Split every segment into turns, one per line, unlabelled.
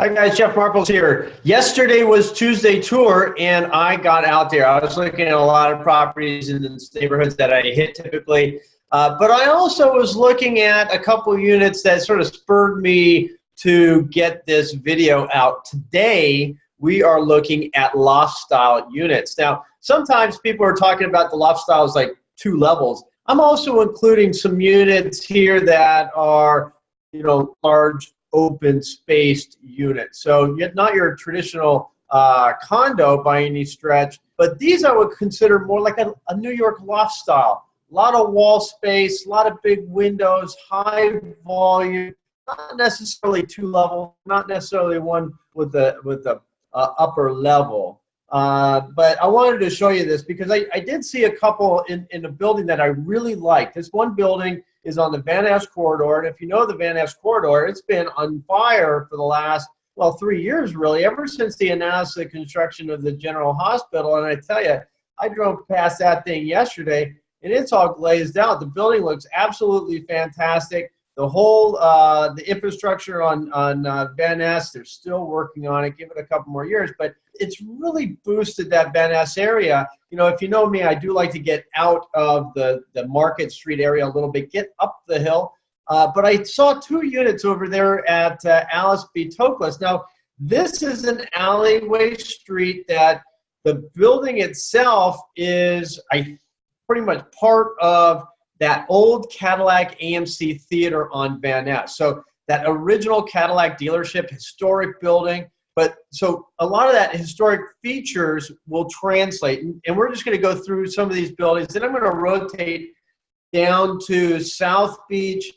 Hi guys, Jeff Marples here. Yesterday was Tuesday tour and I got out there. I was looking at a lot of properties in the neighborhoods that I hit typically, but I also was looking at a couple units that sort of spurred me to get this video out. Today, we are looking at loft style units. Now, sometimes people are talking about the loft styles like 2 levels. I'm also including some units here that are, large open spaced unit. So not your traditional condo by any stretch, but these I would consider more like a New York loft style. A lot of wall space, a lot of big windows, high volume, not necessarily 2 level, not necessarily one with the upper level. But I wanted to show you this because I did see a couple in a building that I really liked. This one building is on the Van Ness corridor, and if you know the Van Ness corridor, it's been on fire for the last, 3 years really, ever since they announced the construction of the General Hospital. And I tell you, I drove past that thing yesterday, and it's all glazed out. The building looks absolutely fantastic. The whole the infrastructure on Van Ness, they're still working on it. Give it a couple more years, but it's really boosted that Van Ness area. If you know me, I do like to get out of the Market Street area a little bit, get up the hill. But I saw 2 units over there at Alice B. Toklas. Now, this is an alleyway street that the building itself is pretty much part of that old Cadillac AMC theater on Van Ness. So that original Cadillac dealership, historic building. But so a lot of that historic features will translate. And we're just going to go through some of these buildings. Then I'm going to rotate down to South Beach.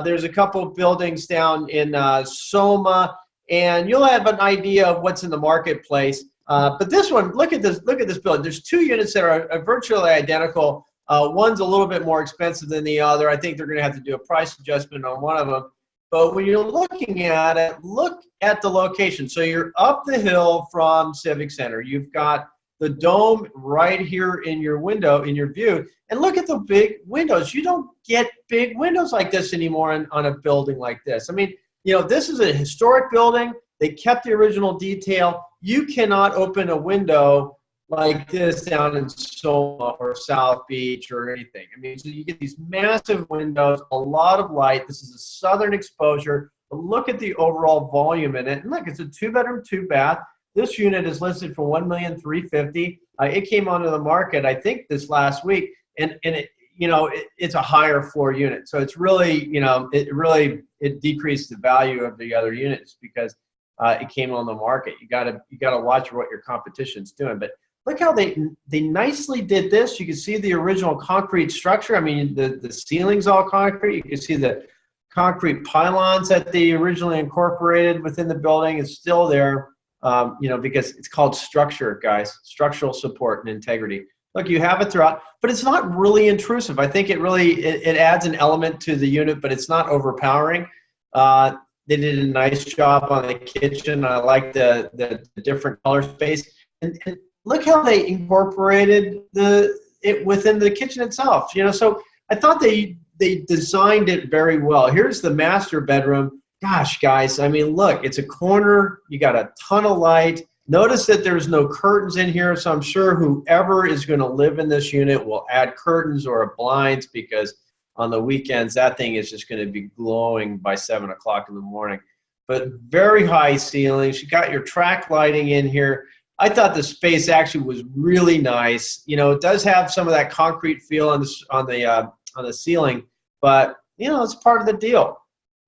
There's a couple of buildings down in Soma. And you'll have an idea of what's in the marketplace. But this one, look at this building. There's 2 units that are virtually identical. One's a little bit more expensive than the other. I think they're going to have to do a price adjustment on one of them. But when you're looking at it, look at the location. So you're up the hill from Civic Center. You've got the dome right here in your window, in your view. And look at the big windows. You don't get big windows like this anymore on a building like this. I mean, this is a historic building. They kept the original detail. You cannot open a window like this down in Soma or South Beach or anything. I mean, so you get these massive windows, a lot of light. This is a southern exposure. But look at the overall volume in it. And look, it's a 2-bedroom, 2-bath. This unit is listed for $1,350,000. It came onto the market, I think, this last week, and it's a higher floor unit. So it's really, it decreased the value of the other units because it came on the market. You gotta watch what your competition's doing, but. Look how they nicely did this. You can see the original concrete structure. I mean, the ceiling's all concrete. You can see the concrete pylons that they originally incorporated within the building is still there, because it's called structure, guys, structural support and integrity. Look, you have it throughout, but it's not really intrusive. I think it adds an element to the unit, but it's not overpowering. They did a nice job on the kitchen. I like the different color space. And look how they incorporated it within the kitchen itself. So I thought they designed it very well. Here's the master bedroom. Gosh, guys, I mean, look, it's a corner. You got a ton of light. Notice that there's no curtains in here, so I'm sure whoever is going to live in this unit will add curtains or blinds because on the weekends, that thing is just going to be glowing by 7 o'clock in the morning. But very high ceilings. You got your track lighting in here. I thought the space actually was really nice. It does have some of that concrete feel on the ceiling, but it's part of the deal,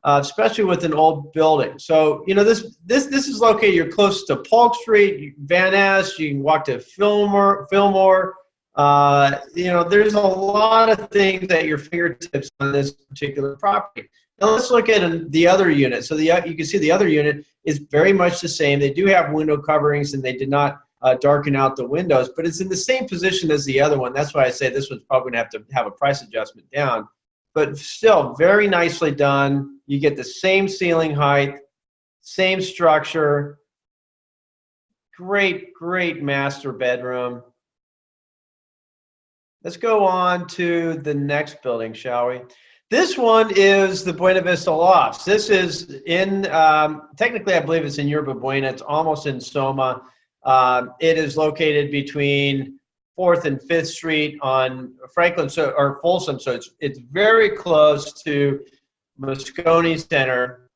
especially with an old building. So this is located. You're close to Polk Street, Van Ness. You can walk to Fillmore. There's a lot of things at your fingertips on this particular property. Now let's look at the other unit. So you can see the other unit is very much the same. They do have window coverings, and they did not darken out the windows, but it's in the same position as the other one. That's why I say this one's probably going to have a price adjustment down. But still, very nicely done. You get the same ceiling height, same structure. Great, great master bedroom. Let's go on to the next building, shall we? This one is the Buena Vista Lofts. This is in, technically I believe it's in Yerba Buena. It's almost in Soma. It is located between 4th and 5th Street on Franklin, or Folsom. So it's very close to Moscone Center,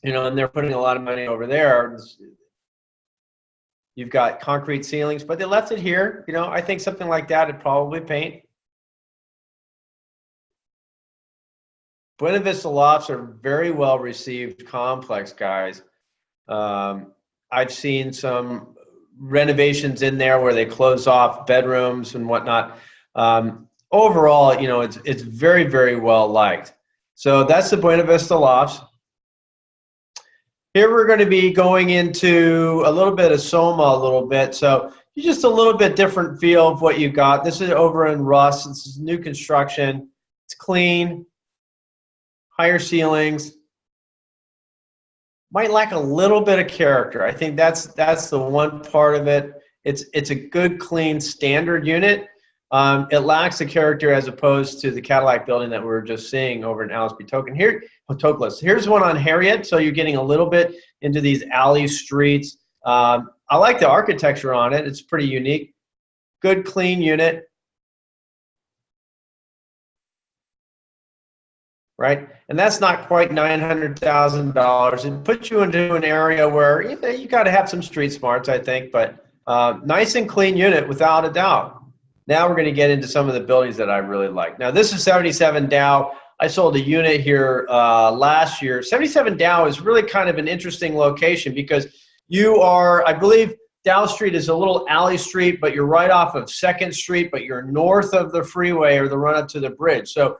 you know, and they're putting a lot of money over there. You've got concrete ceilings, but they left it here. You know, I think something like that would probably paint. Buena Vista Lofts are very well received complex, guys. I've seen some renovations in there where they close off bedrooms and whatnot. Overall, you know, it's very, very well liked. So that's the Buena Vista Lofts. Here we're going to be going into a little bit of Soma a little bit. So just a little bit different feel of what you got. This is over in Russ. This is new construction. It's clean. Higher ceilings. Might lack a little bit of character. I think that's the one part of it. It's a good, clean, standard unit. It lacks the character as opposed to the Cadillac building that we were just seeing over in Alice B. Toklas. Here's one on Harriet, so you're getting a little bit into these alley streets. I like the architecture on it. It's pretty unique. Good, clean unit. Right? And that's not quite $900,000. It puts you into an area where you got to have some street smarts, I think, but nice and clean unit without a doubt. Now we're going to get into some of the buildings that I really like. Now this is 77 Dow. I sold a unit here last year. 77 Dow is really kind of an interesting location because you are, I believe, Dow Street is a little alley street, but you're right off of 2nd Street, but you're north of the freeway or the run up to the bridge. So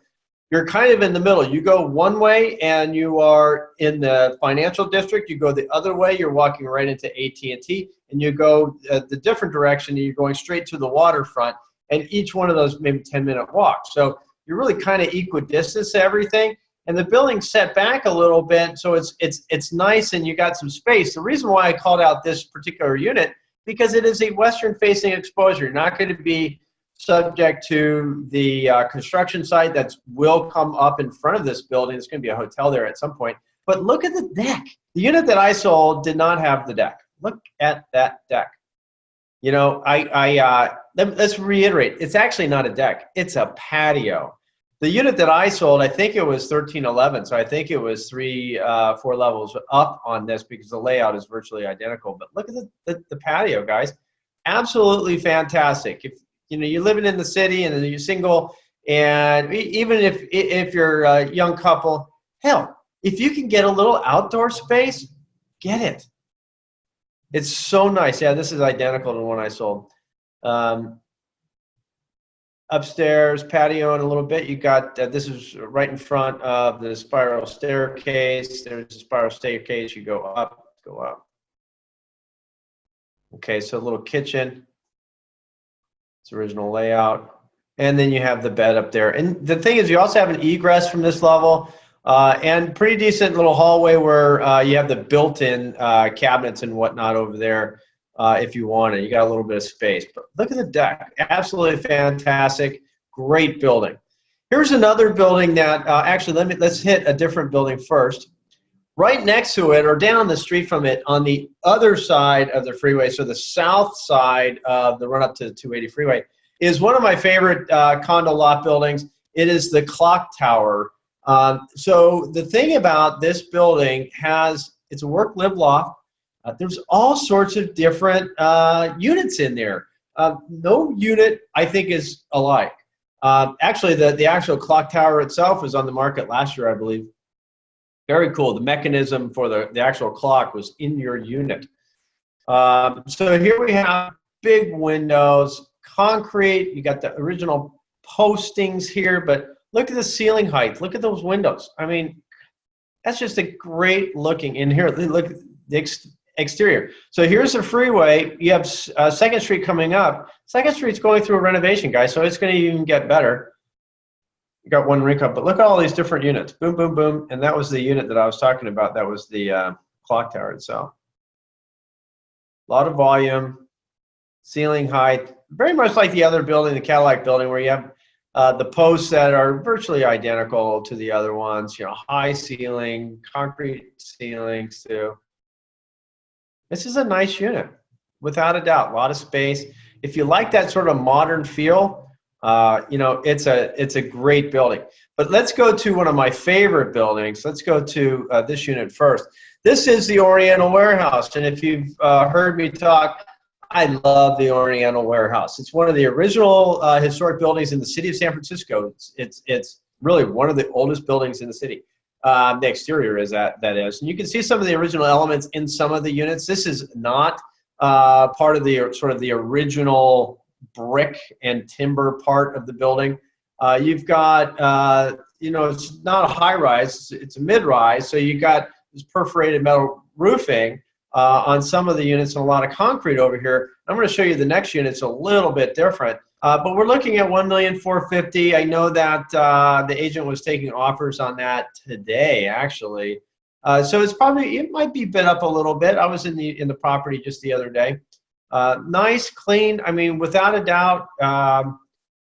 you're kind of in the middle. You go one way and you are in the financial district. You go the other way, you're walking right into AT&T, and you go the different direction, and you're going straight to the waterfront, and each one of those maybe 10-minute walks. So you're really kind of equidistant to everything, and the building's set back a little bit, so it's nice and you got some space. The reason why I called out this particular unit, because it is a western-facing exposure. You're not going to be subject to the construction site that will come up in front of this building. There's going to be a hotel there at some point. But look at the deck. The unit that I sold did not have the deck. Look at that deck. You know, let's reiterate. It's actually not a deck. It's a patio. The unit that I sold, I think it was 1311. So I think it was 4 levels up on this because the layout is virtually identical. But look at the patio, guys. Absolutely fantastic. If you know, you're living in the city and you're single, and even if you're a young couple, hell, if you can get a little outdoor space, get it. It's so nice. Yeah, this is identical to the one I sold. Upstairs, patio in a little bit. You got, this is right in front of the spiral staircase. There's a spiral staircase. You go up, go up. Okay, so a little kitchen. It's original layout. And then you have the bed up there. And the thing is, you also have an egress from this level and pretty decent little hallway where you have the built-in cabinets and whatnot over there if you want it. You got a little bit of space. But look at the deck. Absolutely fantastic. Great building. Here's another building that actually, let's hit a different building first. Right next to it, or down the street from it, on the other side of the freeway, so the south side of the run-up to the 280 freeway, is one of my favorite condo lot buildings. It is the Clock Tower. So the thing about this building it's a work-live loft. There's all sorts of different units in there. No unit, I think, is alike. Actually, the actual Clock Tower itself was on the market last year, I believe. Very cool. The mechanism for the actual clock was in your unit. So here we have big windows, concrete. You got the original postings here, but look at the ceiling height. Look at those windows. I mean, that's just a great looking in here. Look at the exterior. So here's the freeway. You have 2nd Street coming up. 2nd Street's going through a renovation, guys, so it's going to even get better. You got one rink up, but look at all these different units. Boom, boom, boom. And that was the unit that I was talking about. That was the clock tower itself. A lot of volume, ceiling height, very much like the other building, the Cadillac building, where you have the posts that are virtually identical to the other ones. You know, high ceiling, concrete ceilings too. This is a nice unit, without a doubt. A lot of space. If you like that sort of modern feel, you know, it's a great building. But let's go to one of my favorite buildings. Let's go to this unit first. This is the Oriental Warehouse, and if you've heard me talk, I love the Oriental Warehouse. It's one of the original historic buildings in the city of San Francisco. It's really one of the oldest buildings in the city. The exterior is that is, and you can see some of the original elements in some of the units. This is not part of the sort of the original brick and timber part of the building. You've got you know, it's not a high rise; it's a mid rise. So you got this perforated metal roofing on some of the units and a lot of concrete over here. I'm going to show you the next unit. It's a little bit different. But we're looking at $1,450,000. I know that the agent was taking offers on that today, actually. So it might be bid up a little bit. I was in the property just the other day. Nice, clean. I mean, without a doubt,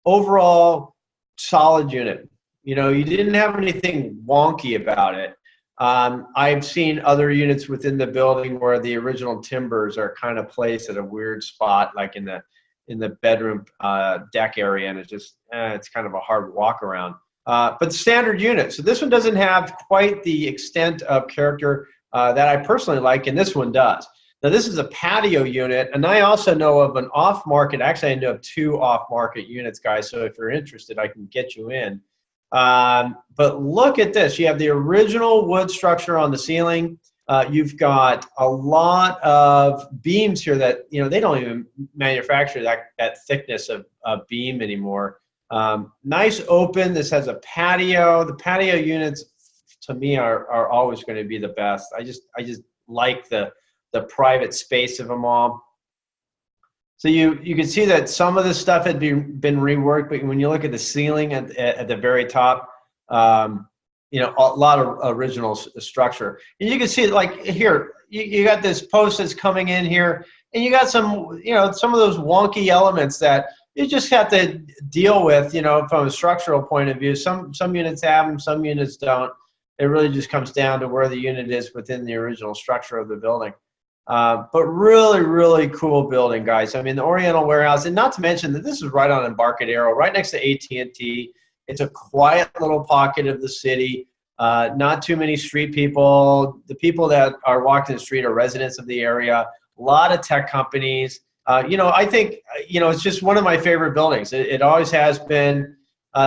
overall solid unit. You know, you didn't have anything wonky about it. I've seen other units within the building where the original timbers are kind of placed at a weird spot, like in the bedroom deck area, and it's kind of a hard walk around. But standard unit. So this one doesn't have quite the extent of character that I personally like, and this one does. Now this is a patio unit, and I also know of an off-market. Actually, I know of 2 off-market units, guys. So if you're interested, I can get you in. But look at this. You have the original wood structure on the ceiling. You've got a lot of beams here that, you know, they don't even manufacture that thickness of beam anymore. Nice open. This has a patio. The patio units, to me, are always going to be the best. I just like the private space of them all. So you can see that some of this stuff had been reworked, but when you look at the ceiling at the very top, you know, a lot of original structure. And you can see, like here, you got this post that's coming in here, and you got some, you know, some of those wonky elements that you just have to deal with, you know, from a structural point of view. Some units have them, some units don't. It really just comes down to where the unit is within the original structure of the building. But really, really cool building, guys. I mean, the Oriental Warehouse, and not to mention that this is right on Embarcadero, right next to AT&T. It's a quiet little pocket of the city. Not too many street people. The people that are walking the street are residents of the area. A lot of tech companies. You know, I think, you know, it's just one of my favorite buildings. It always has been.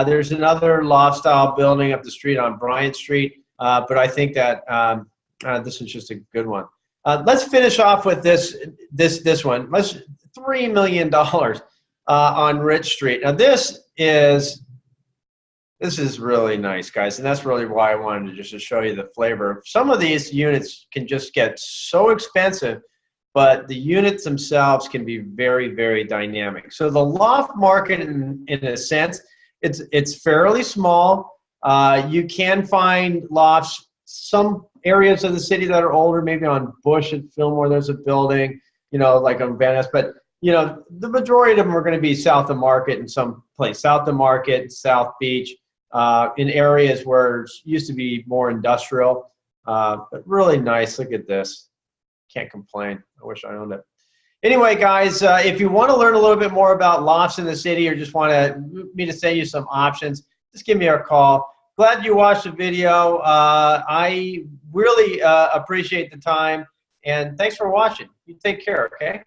There's another loft-style building up the street on Bryant Street, but I think that this is just a good one. Let's finish off with this one. $3 million on Rich Street. Now this is really nice, guys, and that's really why I wanted to just show you the flavor. Some of these units can just get so expensive, but the units themselves can be very, very dynamic. So the loft market, in a sense, it's fairly small. You can find lofts some areas of the city that are older, maybe on Bush at Fillmore, there's a building, you know, like on Van Ness, but, you know, the majority of them are going to be south of Market in some place, south of Market, South Beach, in areas where it used to be more industrial, but really nice. Look at this. Can't complain. I wish I owned it. Anyway, guys, if you want to learn a little bit more about lofts in the city or just want me to send you some options, just give me a call. Glad you watched the video. I really appreciate the time, and thanks for watching. You take care, okay?